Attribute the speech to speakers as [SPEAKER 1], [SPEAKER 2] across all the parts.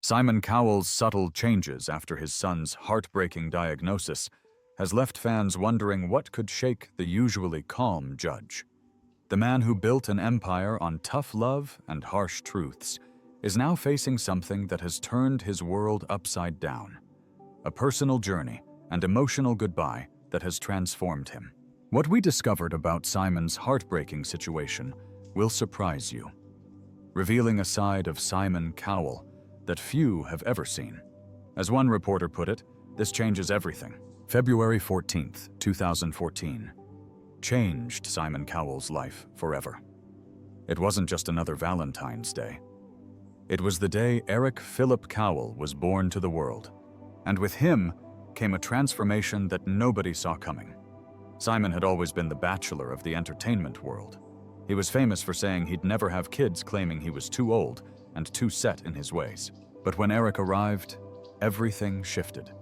[SPEAKER 1] Simon Cowell's subtle changes after his son's heartbreaking diagnosis has left fans wondering what could shake the usually calm judge. The man who built an empire on tough love and harsh truths is now facing something that has turned his world upside down. A personal journey and emotional goodbye that has transformed him. What we discovered about Simon's heartbreaking situation will surprise you, revealing a side of Simon Cowell that few have ever seen. As one reporter put it, this changes everything. February 14th, 2014, changed Simon Cowell's life forever. It wasn't just another Valentine's Day. It was the day Eric Philip Cowell was born to the world, and with him came a transformation that nobody saw coming. Simon had always been the bachelor of the entertainment world. He was famous for saying he'd never have kids, claiming he was too old and too set in his ways. But when Eric arrived, everything shifted.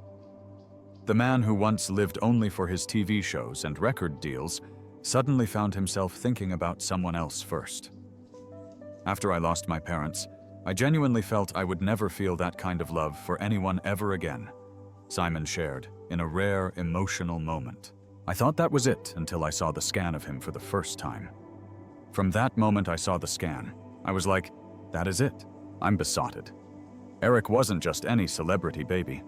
[SPEAKER 1] The man who once lived only for his TV shows and record deals suddenly found himself thinking about someone else first. After I lost my parents, I genuinely felt I would never feel that kind of love for anyone ever again, Simon shared in a rare emotional moment. I thought that was it until I saw the scan of him for the first time. From that moment I saw the scan, I was like, that is it. I'm besotted. Eric wasn't just any celebrity baby.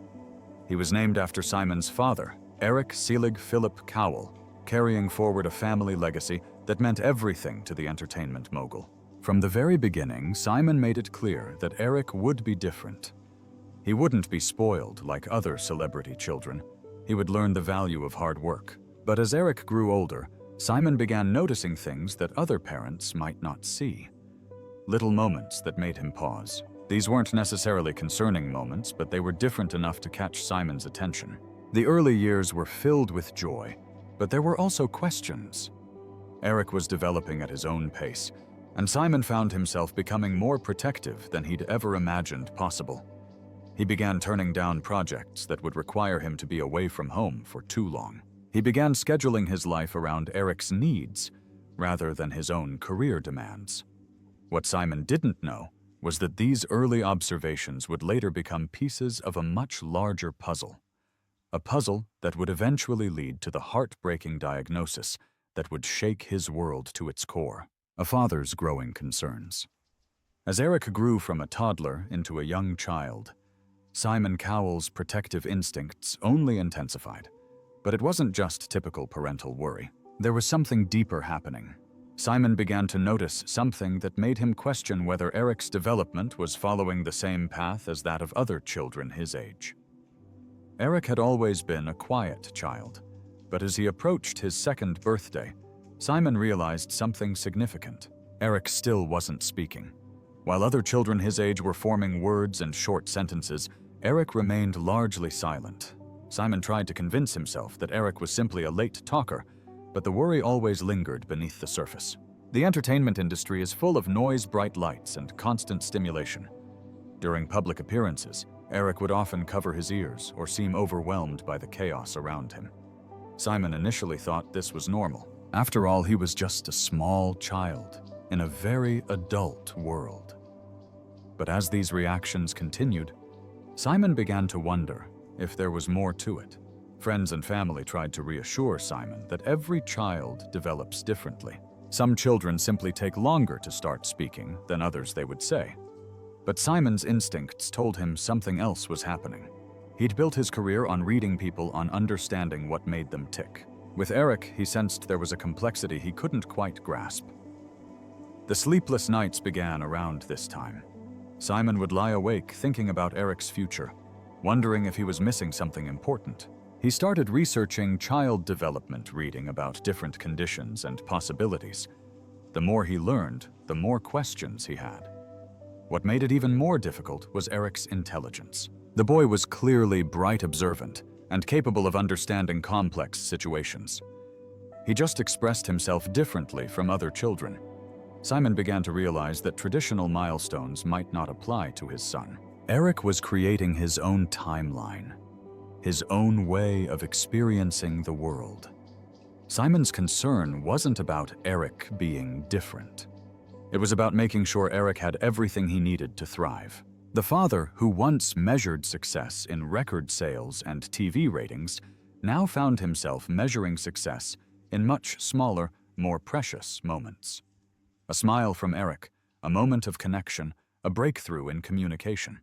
[SPEAKER 1] He was named after Simon's father, Eric Philip Cowell, carrying forward a family legacy that meant everything to the entertainment mogul. From the very beginning, Simon made it clear that Eric would be different. He wouldn't be spoiled like other celebrity children. He would learn the value of hard work. But as Eric grew older, Simon began noticing things that other parents might not see. Little moments that made him pause. These weren't necessarily concerning moments, but they were different enough to catch Simon's attention. The early years were filled with joy, but there were also questions. Eric was developing at his own pace, and Simon found himself becoming more protective than he'd ever imagined possible. He began turning down projects that would require him to be away from home for too long. He began scheduling his life around Eric's needs rather than his own career demands. What Simon didn't know was that these early observations would later become pieces of a much larger puzzle. A puzzle that would eventually lead to the heartbreaking diagnosis that would shake his world to its core. A father's growing concerns. As Eric grew from a toddler into a young child, Simon Cowell's protective instincts only intensified. But it wasn't just typical parental worry. There was something deeper happening. Simon began to notice something that made him question whether Eric's development was following the same path as that of other children his age. Eric had always been a quiet child, but as he approached his second birthday, Simon realized something significant. Eric still wasn't speaking. While other children his age were forming words and short sentences, Eric remained largely silent. Simon tried to convince himself that Eric was simply a late talker, but the worry always lingered beneath the surface. The entertainment industry is full of noise, bright lights, and constant stimulation. During public appearances, Eric would often cover his ears or seem overwhelmed by the chaos around him. Simon initially thought this was normal. After all, he was just a small child in a very adult world. But as these reactions continued, Simon began to wonder if there was more to it. Friends and family tried to reassure Simon that every child develops differently. Some children simply take longer to start speaking than others, they would say. But Simon's instincts told him something else was happening. He'd built his career on reading people, on understanding what made them tick. With Eric, he sensed there was a complexity he couldn't quite grasp. The sleepless nights began around this time. Simon would lie awake thinking about Eric's future, wondering if he was missing something important. He started researching child development, reading about different conditions and possibilities. The more he learned, the more questions he had. What made it even more difficult was Eric's intelligence. The boy was clearly bright, observant, and capable of understanding complex situations. He just expressed himself differently from other children. Simon began to realize that traditional milestones might not apply to his son. Eric was creating his own timeline, his own way of experiencing the world. Simon's concern wasn't about Eric being different. It was about making sure Eric had everything he needed to thrive. The father, who once measured success in record sales and TV ratings, now found himself measuring success in much smaller, more precious moments. A smile from Eric, a moment of connection, a breakthrough in communication.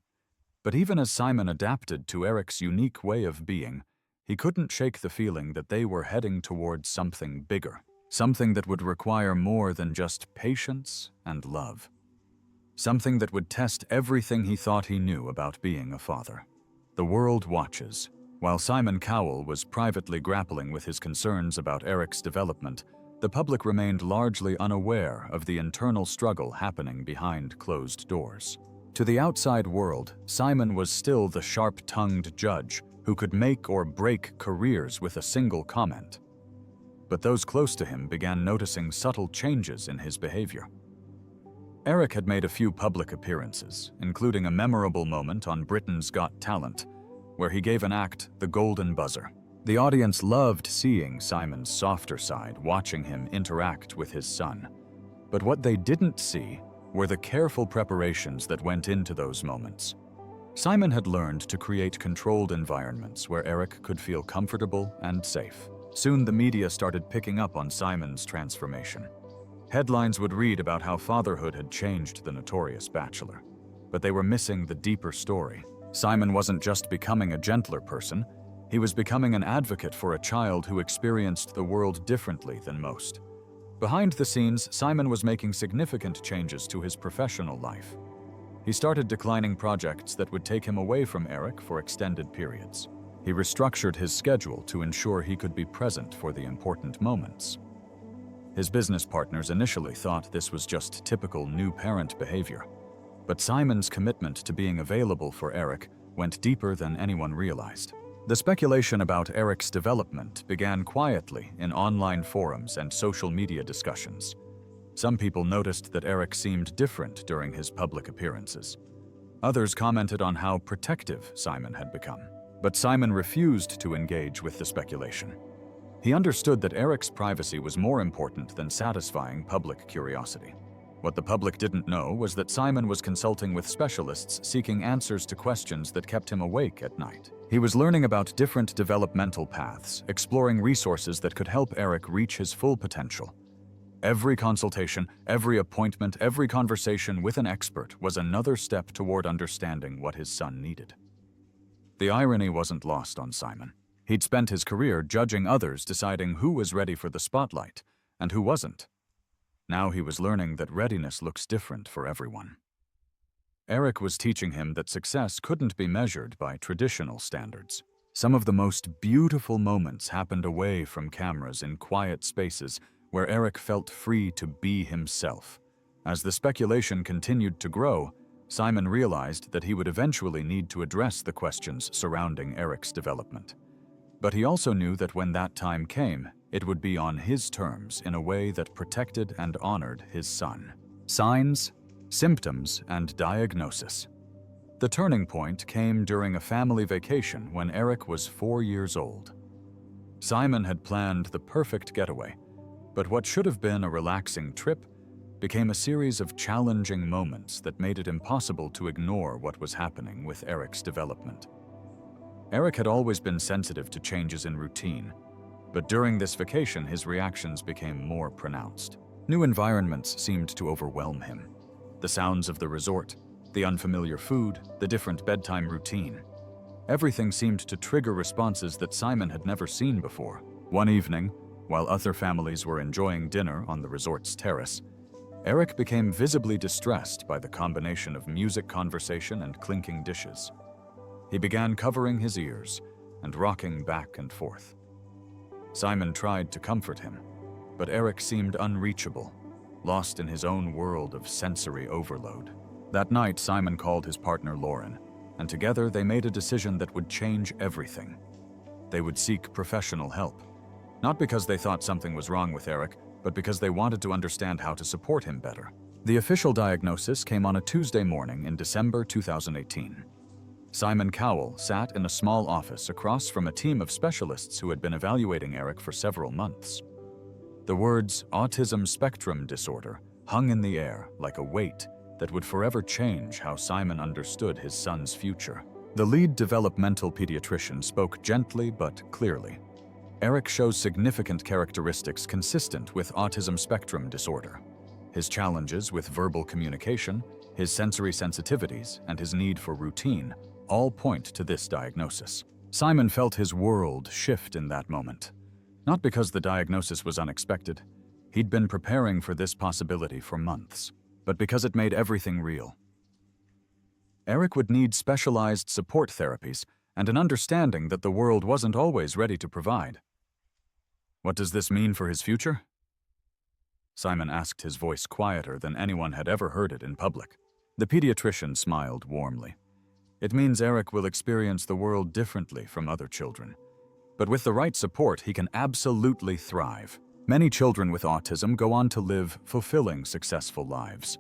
[SPEAKER 1] But even as Simon adapted to Eric's unique way of being, he couldn't shake the feeling that they were heading towards something bigger, something that would require more than just patience and love. Something that would test everything he thought he knew about being a father. The world watches. While Simon Cowell was privately grappling with his concerns about Eric's development, the public remained largely unaware of the internal struggle happening behind closed doors. To the outside world, Simon was still the sharp-tongued judge who could make or break careers with a single comment. But those close to him began noticing subtle changes in his behavior. Eric had made a few public appearances, including a memorable moment on Britain's Got Talent, where he gave an act the golden buzzer. The audience loved seeing Simon's softer side, watching him interact with his son. But what they didn't see were the careful preparations that went into those moments. Simon had learned to create controlled environments where Eric could feel comfortable and safe. Soon the media started picking up on Simon's transformation. Headlines would read about how fatherhood had changed the notorious bachelor, but they were missing the deeper story. Simon wasn't just becoming a gentler person, he was becoming an advocate for a child who experienced the world differently than most. Behind the scenes, Simon was making significant changes to his professional life. He started declining projects that would take him away from Eric for extended periods. He restructured his schedule to ensure he could be present for the important moments. His business partners initially thought this was just typical new parent behavior. But Simon's commitment to being available for Eric went deeper than anyone realized. The speculation about Eric's development began quietly in online forums and social media discussions. Some people noticed that Eric seemed different during his public appearances. Others commented on how protective Simon had become. But Simon refused to engage with the speculation. He understood that Eric's privacy was more important than satisfying public curiosity. What the public didn't know was that Simon was consulting with specialists seeking answers to questions that kept him awake at night. He was learning about different developmental paths, exploring resources that could help Eric reach his full potential. Every consultation, every appointment, every conversation with an expert was another step toward understanding what his son needed. The irony wasn't lost on Simon. He'd spent his career judging others, deciding who was ready for the spotlight and who wasn't. Now he was learning that readiness looks different for everyone. Eric was teaching him that success couldn't be measured by traditional standards. Some of the most beautiful moments happened away from cameras in quiet spaces where Eric felt free to be himself. As the speculation continued to grow, Simon realized that he would eventually need to address the questions surrounding Eric's development. But he also knew that when that time came, it would be on his terms in a way that protected and honored his son. Signs, symptoms, and diagnosis. The turning point came during a family vacation when Eric was 4 years old. Simon had planned the perfect getaway, but what should have been a relaxing trip became a series of challenging moments that made it impossible to ignore what was happening with Eric's development. Eric had always been sensitive to changes in routine, but during this vacation his reactions became more pronounced. New environments seemed to overwhelm him. The sounds of the resort, the unfamiliar food, the different bedtime routine. Everything seemed to trigger responses that Simon had never seen before. One evening, while other families were enjoying dinner on the resort's terrace, Eric became visibly distressed by the combination of music, conversation, and clinking dishes. He began covering his ears and rocking back and forth. Simon tried to comfort him, but Eric seemed unreachable, lost in his own world of sensory overload. That night, Simon called his partner Lauren, and together they made a decision that would change everything. They would seek professional help, not because they thought something was wrong with Eric, but because they wanted to understand how to support him better. The official diagnosis came on a Tuesday morning in December 2018. Simon Cowell sat in a small office across from a team of specialists who had been evaluating Eric for several months. The words autism spectrum disorder hung in the air like a weight that would forever change how Simon understood his son's future. The lead developmental pediatrician spoke gently but clearly. Eric shows significant characteristics consistent with autism spectrum disorder. His challenges with verbal communication, his sensory sensitivities, and his need for routine all point to this diagnosis. Simon felt his world shift in that moment. Not because the diagnosis was unexpected. He'd been preparing for this possibility for months, but because it made everything real. Eric would need specialized support therapies and an understanding that the world wasn't always ready to provide. What does this mean for his future? Simon asked, his voice quieter than anyone had ever heard it in public. The pediatrician smiled warmly. It means Eric will experience the world differently from other children. But with the right support, he can absolutely thrive. Many children with autism go on to live fulfilling, successful lives.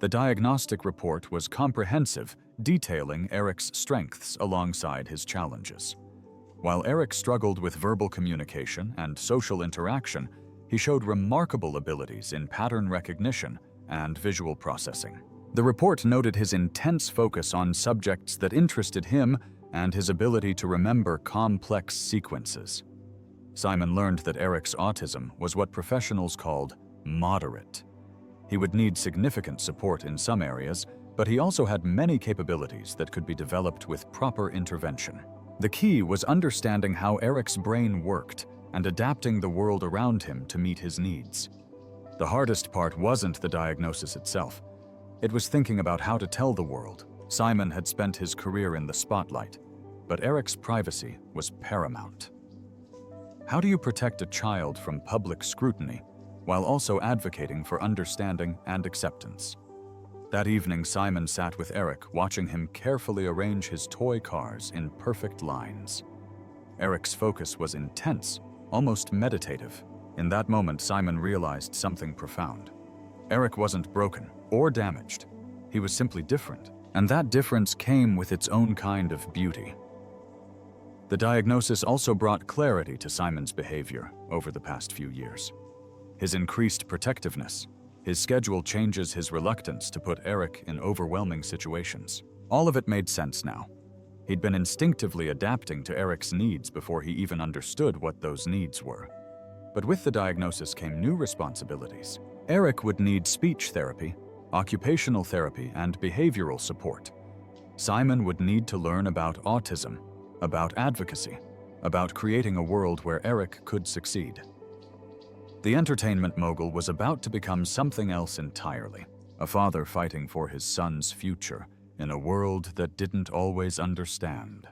[SPEAKER 1] The diagnostic report was comprehensive, detailing Eric's strengths alongside his challenges. While Eric struggled with verbal communication and social interaction, he showed remarkable abilities in pattern recognition and visual processing. The report noted his intense focus on subjects that interested him and his ability to remember complex sequences. Simon learned that Eric's autism was what professionals called moderate. He would need significant support in some areas, but he also had many capabilities that could be developed with proper intervention. The key was understanding how Eric's brain worked and adapting the world around him to meet his needs. The hardest part wasn't the diagnosis itself. It was thinking about how to tell the world. Simon had spent his career in the spotlight, but Eric's privacy was paramount. How do you protect a child from public scrutiny while also advocating for understanding and acceptance? That evening, Simon sat with Eric, watching him carefully arrange his toy cars in perfect lines. Eric's focus was intense, almost meditative. In that moment, Simon realized something profound. Eric wasn't broken or damaged. He was simply different, and that difference came with its own kind of beauty. The diagnosis also brought clarity to Simon's behavior over the past few years. His increased protectiveness, his schedule changes, his reluctance to put Eric in overwhelming situations. All of it made sense now. He'd been instinctively adapting to Eric's needs before he even understood what those needs were. But with the diagnosis came new responsibilities. Eric would need speech therapy, occupational therapy, and behavioral support. Simon would need to learn about autism, about advocacy, about creating a world where Eric could succeed. The entertainment mogul was about to become something else entirely, a father fighting for his son's future in a world that didn't always understand.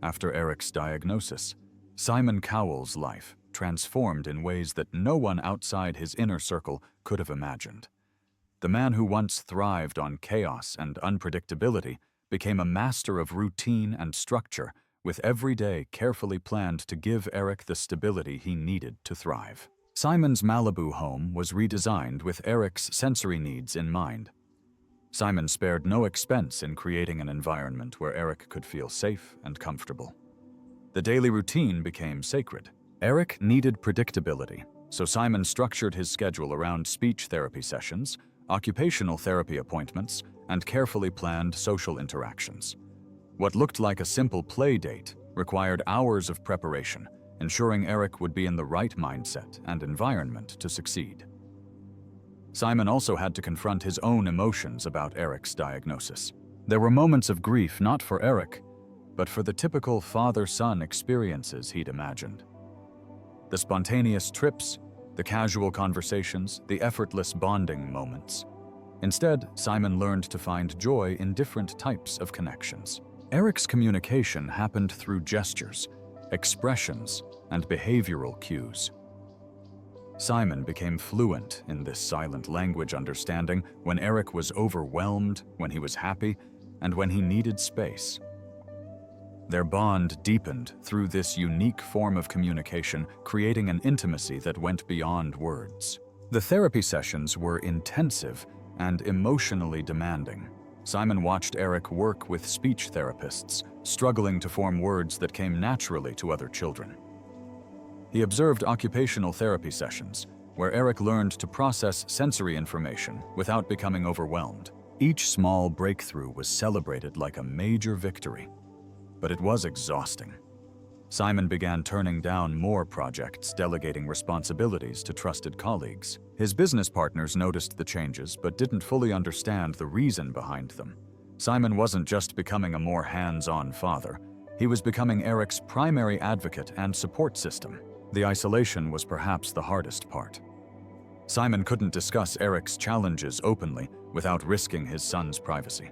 [SPEAKER 1] After Eric's diagnosis, Simon Cowell's life transformed in ways that no one outside his inner circle could have imagined. The man who once thrived on chaos and unpredictability became a master of routine and structure, with every day carefully planned to give Eric the stability he needed to thrive. Simon's Malibu home was redesigned with Eric's sensory needs in mind. Simon spared no expense in creating an environment where Eric could feel safe and comfortable. The daily routine became sacred. Eric needed predictability, so Simon structured his schedule around speech therapy sessions, occupational therapy appointments, and carefully planned social interactions. What looked like a simple play date required hours of preparation, ensuring Eric would be in the right mindset and environment to succeed. Simon also had to confront his own emotions about Eric's diagnosis. There were moments of grief not for Eric, but for the typical father-son experiences he'd imagined. The spontaneous trips, the casual conversations, the effortless bonding moments. Instead, Simon learned to find joy in different types of connections. Eric's communication happened through gestures, expressions, and behavioral cues. Simon became fluent in this silent language understanding when Eric was overwhelmed, when he was happy, and when he needed space. Their bond deepened through this unique form of communication, creating an intimacy that went beyond words. The therapy sessions were intensive and emotionally demanding. Simon watched Eric work with speech therapists, struggling to form words that came naturally to other children. He observed occupational therapy sessions, where Eric learned to process sensory information without becoming overwhelmed. Each small breakthrough was celebrated like a major victory, but it was exhausting. Simon began turning down more projects, delegating responsibilities to trusted colleagues. His business partners noticed the changes but didn't fully understand the reason behind them. Simon wasn't just becoming a more hands-on father, he was becoming Eric's primary advocate and support system. The isolation was perhaps the hardest part. Simon couldn't discuss Eric's challenges openly without risking his son's privacy.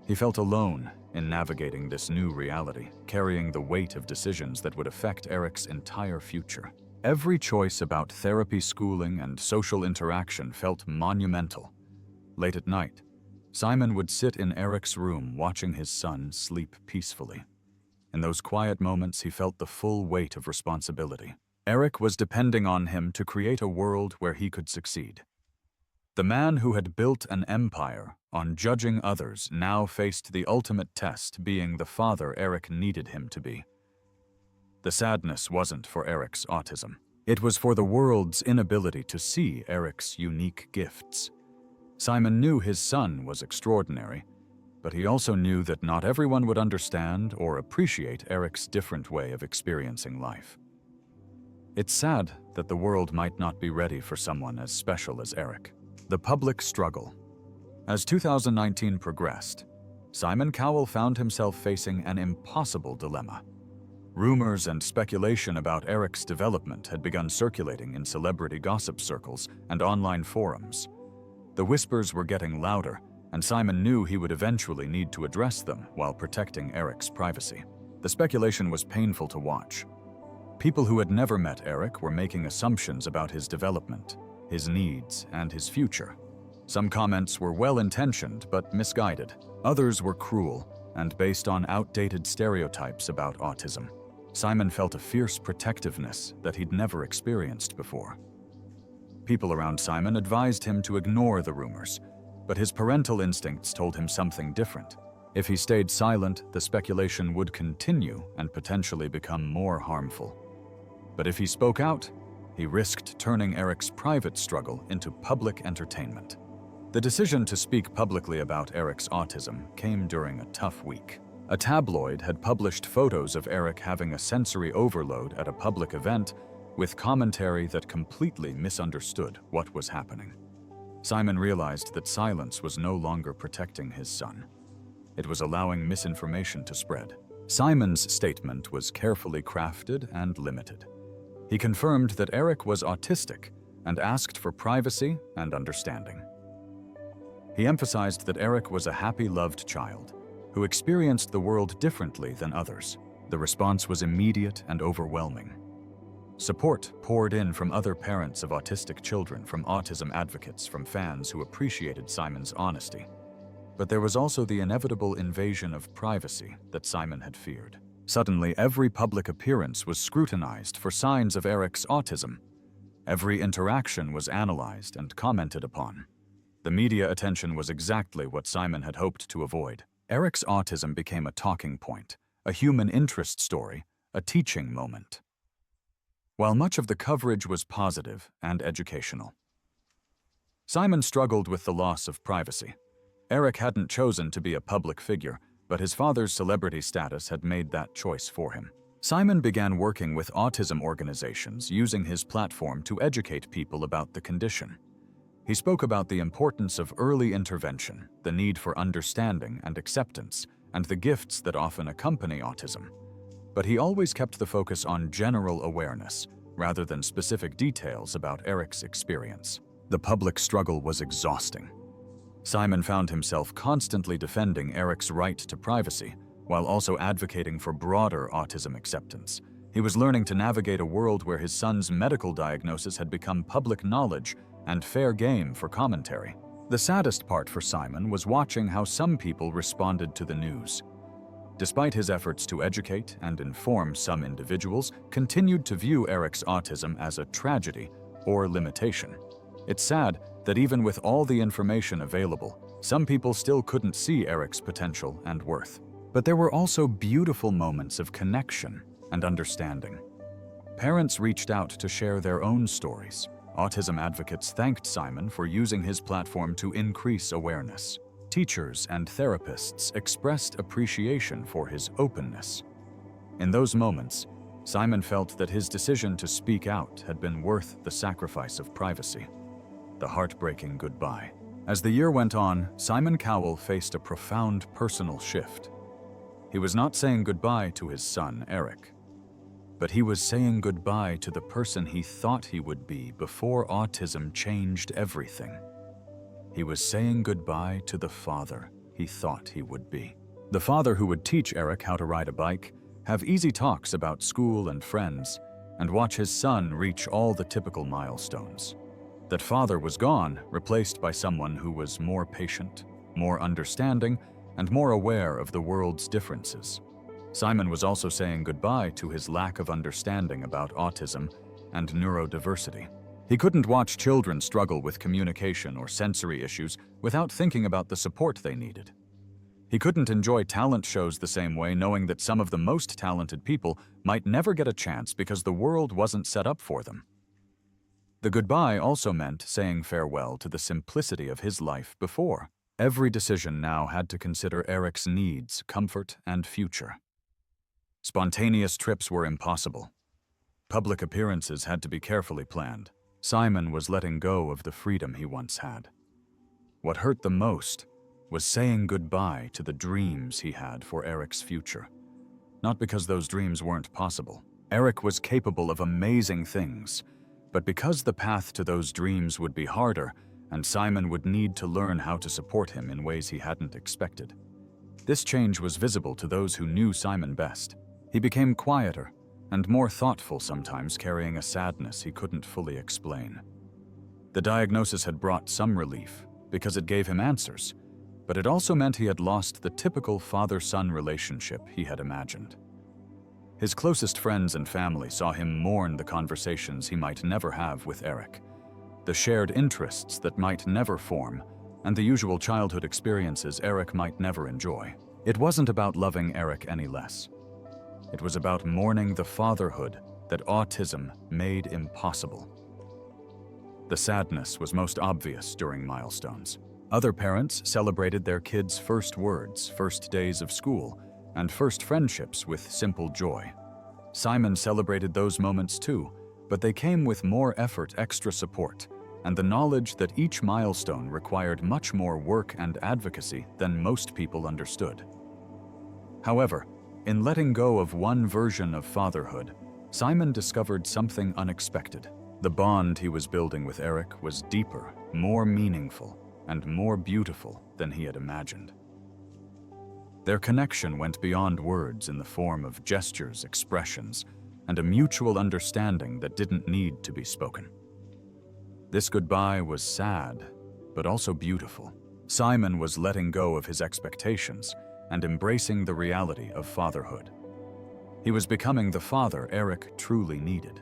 [SPEAKER 1] He felt alone in navigating this new reality, carrying the weight of decisions that would affect Eric's entire future. Every choice about therapy, schooling, and social interaction felt monumental. Late at night, Simon would sit in Eric's room watching his son sleep peacefully. In those quiet moments, he felt the full weight of responsibility. Eric was depending on him to create a world where he could succeed. The man who had built an empire on judging others now faced the ultimate test, being the father Eric needed him to be. The sadness wasn't for Eric's autism. It was for the world's inability to see Eric's unique gifts. Simon knew his son was extraordinary, but he also knew that not everyone would understand or appreciate Eric's different way of experiencing life. It's sad that the world might not be ready for someone as special as Eric. The public struggle. As 2019 progressed, Simon Cowell found himself facing an impossible dilemma. Rumors and speculation about Eric's development had begun circulating in celebrity gossip circles and online forums. The whispers were getting louder, and Simon knew he would eventually need to address them while protecting Eric's privacy. The speculation was painful to watch. People who had never met Eric were making assumptions about his development, his needs, and his future. Some comments were well-intentioned but misguided. Others were cruel and based on outdated stereotypes about autism. Simon felt a fierce protectiveness that he'd never experienced before. People around Simon advised him to ignore the rumors, but his parental instincts told him something different. If he stayed silent, the speculation would continue and potentially become more harmful. But if he spoke out, he risked turning Eric's private struggle into public entertainment. The decision to speak publicly about Eric's autism came during a tough week. A tabloid had published photos of Eric having a sensory overload at a public event with commentary that completely misunderstood what was happening. Simon realized that silence was no longer protecting his son. It was allowing misinformation to spread. Simon's statement was carefully crafted and limited. He confirmed that Eric was autistic and asked for privacy and understanding. He emphasized that Eric was a happy, loved child who experienced the world differently than others. The response was immediate and overwhelming. Support poured in from other parents of autistic children, from autism advocates, from fans who appreciated Simon's honesty. But there was also the inevitable invasion of privacy that Simon had feared. Suddenly, every public appearance was scrutinized for signs of Eric's autism. Every interaction was analyzed and commented upon. The media attention was exactly what Simon had hoped to avoid. Eric's autism became a talking point, a human interest story, a teaching moment. While much of the coverage was positive and educational, Simon struggled with the loss of privacy. Eric hadn't chosen to be a public figure, but his father's celebrity status had made that choice for him. Simon began working with autism organizations, using his platform to educate people about the condition. He spoke about the importance of early intervention, the need for understanding and acceptance, and the gifts that often accompany autism. But he always kept the focus on general awareness, rather than specific details about Eric's experience. The public struggle was exhausting. Simon found himself constantly defending Eric's right to privacy, while also advocating for broader autism acceptance. He was learning to navigate a world where his son's medical diagnosis had become public knowledge and fair game for commentary. The saddest part for Simon was watching how some people responded to the news. Despite his efforts to educate and inform, some individuals continued to view Eric's autism as a tragedy or limitation. It's sad that even with all the information available, some people still couldn't see Eric's potential and worth. But there were also beautiful moments of connection and understanding. Parents reached out to share their own stories. Autism advocates thanked Simon for using his platform to increase awareness. Teachers and therapists expressed appreciation for his openness. In those moments, Simon felt that his decision to speak out had been worth the sacrifice of privacy. The heartbreaking goodbye. As the year went on, Simon Cowell faced a profound personal shift. He was not saying goodbye to his son, Eric, but he was saying goodbye to the person he thought he would be before autism changed everything. He was saying goodbye to the father he thought he would be. The father who would teach Eric how to ride a bike, have easy talks about school and friends, and watch his son reach all the typical milestones. That father was gone, replaced by someone who was more patient, more understanding, and more aware of the world's differences. Simon was also saying goodbye to his lack of understanding about autism and neurodiversity. He couldn't watch children struggle with communication or sensory issues without thinking about the support they needed. He couldn't enjoy talent shows the same way, knowing that some of the most talented people might never get a chance because the world wasn't set up for them. The goodbye also meant saying farewell to the simplicity of his life before. Every decision now had to consider Eric's needs, comfort, and future. Spontaneous trips were impossible. Public appearances had to be carefully planned. Simon was letting go of the freedom he once had. What hurt the most was saying goodbye to the dreams he had for Eric's future. Not because those dreams weren't possible. Eric was capable of amazing things, but because the path to those dreams would be harder, and Simon would need to learn how to support him in ways he hadn't expected. This change was visible to those who knew Simon best. He became quieter and more thoughtful, sometimes carrying a sadness he couldn't fully explain. The diagnosis had brought some relief because it gave him answers, but it also meant he had lost the typical father-son relationship he had imagined. His closest friends and family saw him mourn the conversations he might never have with Eric, the shared interests that might never form, and the usual childhood experiences Eric might never enjoy. It wasn't about loving Eric any less. It was about mourning the fatherhood that autism made impossible. The sadness was most obvious during milestones. Other parents celebrated their kids' first words, first days of school, and first friendships with simple joy. Simon celebrated those moments too, but they came with more effort, extra support, and the knowledge that each milestone required much more work and advocacy than most people understood. However, in letting go of one version of fatherhood, Simon discovered something unexpected. The bond he was building with Eric was deeper, more meaningful, and more beautiful than he had imagined. Their connection went beyond words in the form of gestures, expressions, and a mutual understanding that didn't need to be spoken. This goodbye was sad, but also beautiful. Simon was letting go of his expectations and embracing the reality of fatherhood. He was becoming the father Eric truly needed.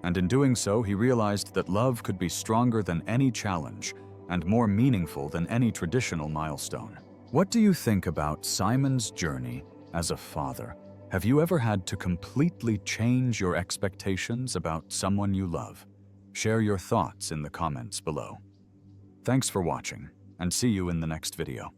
[SPEAKER 1] And in doing so, he realized that love could be stronger than any challenge and more meaningful than any traditional milestone. What do you think about Simon's journey as a father? Have you ever had to completely change your expectations about someone you love? Share your thoughts in the comments below. Thanks for watching, and see you in the next video.